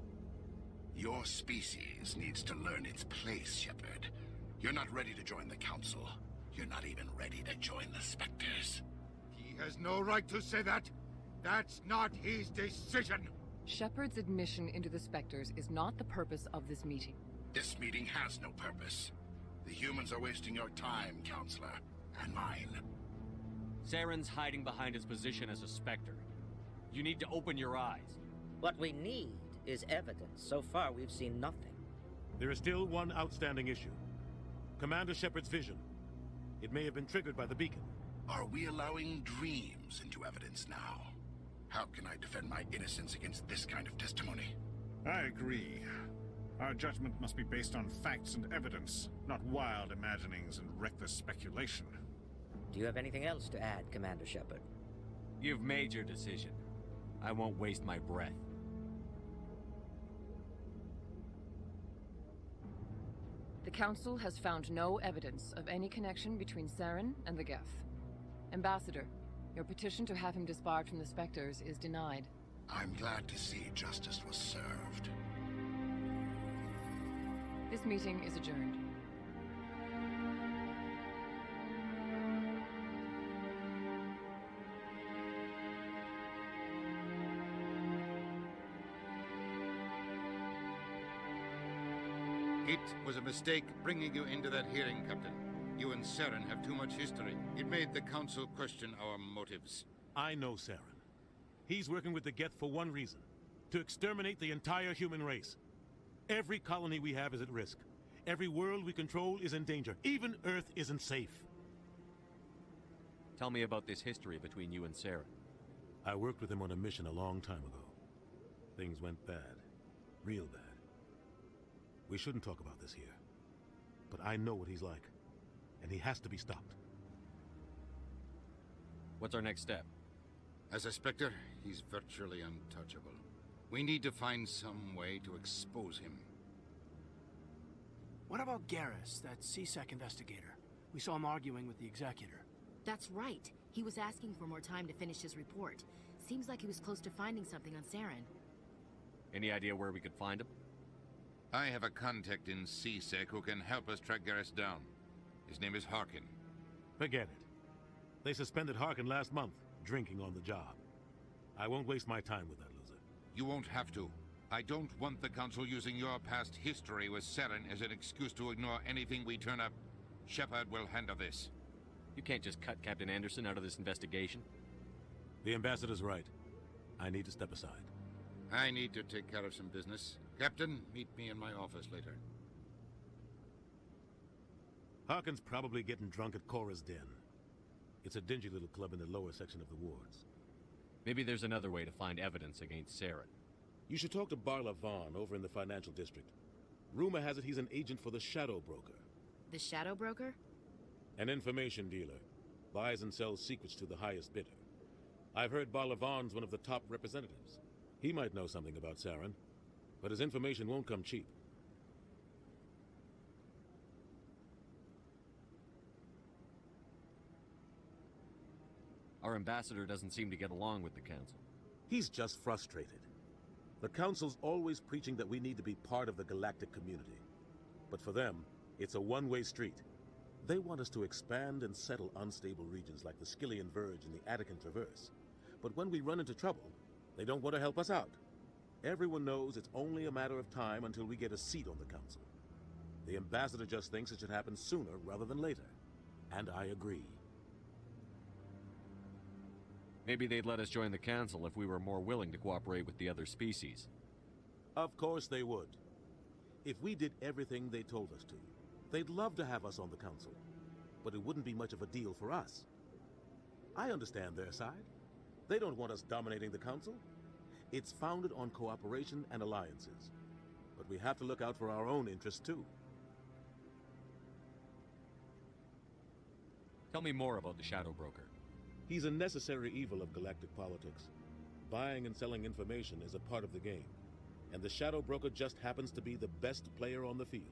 Your species needs to learn its place, Shepard. You're not ready to join the Council. You're not even ready to join the Spectres. He has no right to say that. That's not his decision. Shepard's admission into the Spectres is not the purpose of this meeting. This meeting has no purpose. The humans are wasting your time, Counselor. And mine. Saren's hiding behind his position as a Spectre. You need to open your eyes. What we need is evidence. So far, we've seen nothing. There is still one outstanding issue. Commander Shepard's vision. It may have been triggered by the beacon. Are we allowing dreams into evidence now? How can I defend my innocence against this kind of testimony? I agree. Our judgment must be based on facts and evidence, not wild imaginings and reckless speculation. Do you have anything else to add, Commander Shepard? You've made your decision. I won't waste my breath. The Council has found no evidence of any connection between Saren and the Geth. Ambassador, your petition to have him disbarred from the Spectres is denied. I'm glad to see justice was served. This meeting is adjourned. It was a mistake bringing you into that hearing, Captain. You and Saren have too much history. It made the Council question our motives. I know Saren. He's working with the Geth for one reason. To exterminate the entire human race. Every colony we have is at risk. Every world we control is in danger. Even Earth isn't safe. Tell me about this history between you and Saren. I worked with him on a mission a long time ago. Things went bad. Real bad. We shouldn't talk about this here. But I know what he's like. And he has to be stopped. What's our next step? As a Spectre, he's virtually untouchable. We need to find some way to expose him. What about Garrus, that C-Sec investigator? We saw him arguing with the Executor. That's right. He was asking for more time to finish his report. Seems like he was close to finding something on Saren. Any idea where we could find him? I have a contact in C-Sec who can help us track Garrus down. His name is Harkin. Forget it. They suspended Harkin last month, drinking on the job. I won't waste my time with that loser. You won't have to. I don't want the Council using your past history with Saren as an excuse to ignore anything we turn up. Shepard will handle this. You can't just cut Captain Anderson out of this investigation. The Ambassador's right. I need to step aside. I need to take care of some business. Captain, meet me in my office later. Harkin's probably getting drunk at Cora's Den. It's a dingy little club in the lower section of the wards. Maybe there's another way to find evidence against Saren. You should talk to Barla Vaughn over in the financial district. Rumor has it he's an agent for the Shadow Broker. The Shadow Broker? An information dealer. Buys and sells secrets to the highest bidder. I've heard Barla Vaughn's one of the top representatives. He might know something about Saren, but his information won't come cheap. Our ambassador doesn't seem to get along with the Council. He's just frustrated. The Council's always preaching that we need to be part of the galactic community. But for them, it's a one-way street. They want us to expand and settle unstable regions like the Skillian Verge and the Attican Traverse. But when we run into trouble, they don't want to help us out. Everyone knows it's only a matter of time until we get a seat on the Council. The ambassador just thinks it should happen sooner rather than later. And I agree. Maybe they'd let us join the Council if we were more willing to cooperate with the other species. Of course they would. If we did everything they told us to, they'd love to have us on the Council. But it wouldn't be much of a deal for us. I understand their side. They don't want us dominating the Council. It's founded on cooperation and alliances. But we have to look out for our own interests too. Tell me more about the Shadow Broker. He's a necessary evil of galactic politics. Buying and selling information is a part of the game. And the Shadow Broker just happens to be the best player on the field.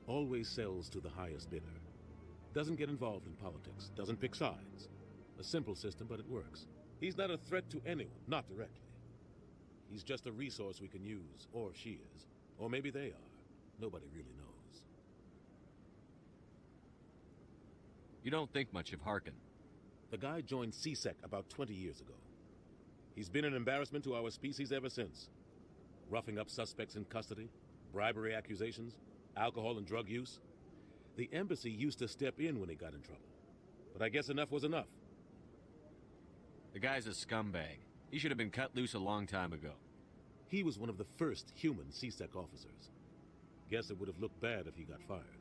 Always sells to the highest bidder. Doesn't get involved in politics. Doesn't pick sides. A simple system, but it works. He's not a threat to anyone, not directly. He's just a resource we can use, or she is. Or maybe they are. Nobody really knows. You don't think much of Harkin. The guy joined CSEC about 20 years ago. He's been an embarrassment to our species ever since. Roughing up suspects in custody, bribery accusations, alcohol and drug use. The embassy used to step in when he got in trouble. But I guess enough was enough. The guy's a scumbag. He should have been cut loose a long time ago. He was one of the first human CSEC officers. Guess it would have looked bad if he got fired.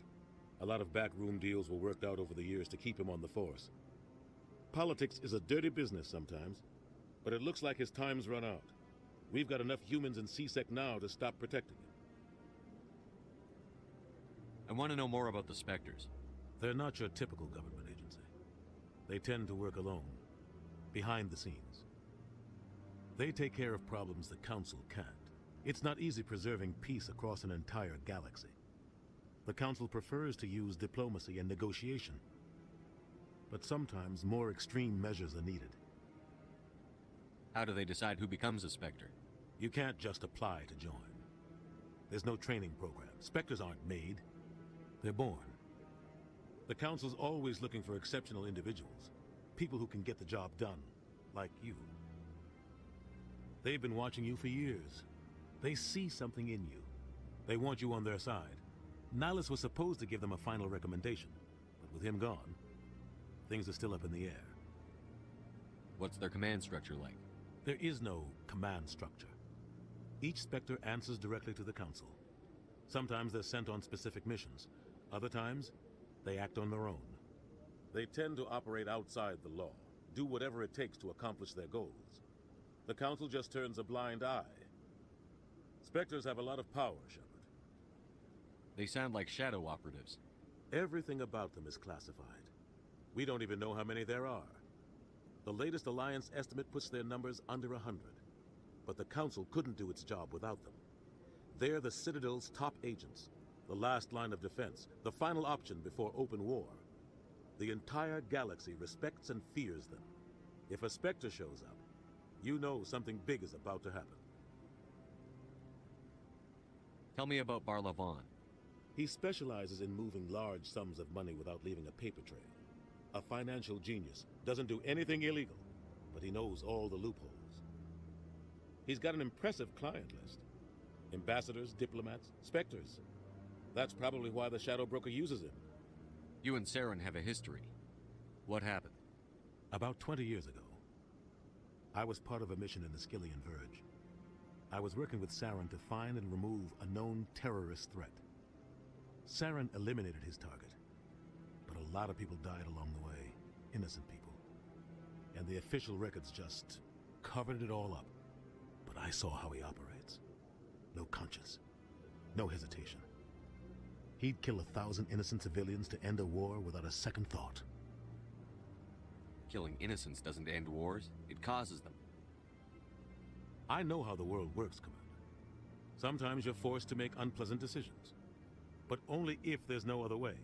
A lot of backroom deals were worked out over the years to keep him on the force. Politics is a dirty business sometimes, but it looks like his time's run out. We've got enough humans in CSEC now to stop protecting him. I want to know more about the Spectres. They're not your typical government agency. They tend to work alone, behind the scenes. They take care of problems the Council can't. It's not easy preserving peace across an entire galaxy. The Council prefers to use diplomacy and negotiation. But sometimes more extreme measures are needed. How do they decide who becomes a Spectre? You can't just apply to join. There's no training program. Spectres aren't made. They're born. The Council's always looking for exceptional individuals. People who can get the job done, like you. They've been watching you for years. They see something in you. They want you on their side. Nihilus was supposed to give them a final recommendation, but with him gone, things are still up in the air. What's their command structure like? There is no command structure. Each Spectre answers directly to the Council. Sometimes they're sent on specific missions. Other times, they act on their own. They tend to operate outside the law, do whatever it takes to accomplish their goals. The Council just turns a blind eye. Spectres have a lot of power, Shepard. They sound like shadow operatives. Everything about them is classified. We don't even know how many there are. The latest Alliance estimate puts their numbers under 100. But the Council couldn't do its job without them. They're the Citadel's top agents, the last line of defense, the final option before open war. The entire galaxy respects and fears them. If a Spectre shows up, you know something big is about to happen. Tell me about Barlavon. He specializes in moving large sums of money without leaving a paper trail. A financial genius, doesn't do anything illegal, but he knows all the loopholes. He's got an impressive client list. Ambassadors, diplomats, Spectres. That's probably why the Shadow Broker uses him. You and Saren have a history. What happened? About 20 years ago, I was part of a mission in the Skillian Verge. I was working with Saren to find and remove a known terrorist threat. Saren eliminated his target, but a lot of people died along the way, innocent people. And the official records just covered it all up. But I saw how he operates. No conscience, no hesitation. He'd kill 1,000 innocent civilians to end a war without a second thought. Killing innocents doesn't end wars, it causes them. I know how the world works, Commander. Sometimes you're forced to make unpleasant decisions, but only if there's no other way.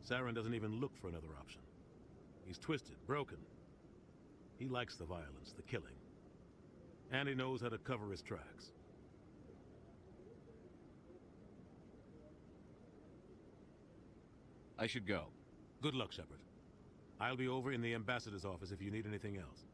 Saren doesn't even look for another option. He's twisted, broken, He likes the violence, the killing. And he knows how to cover his tracks. I should go. Good luck, Shepard. I'll be over in the ambassador's office if you need anything else.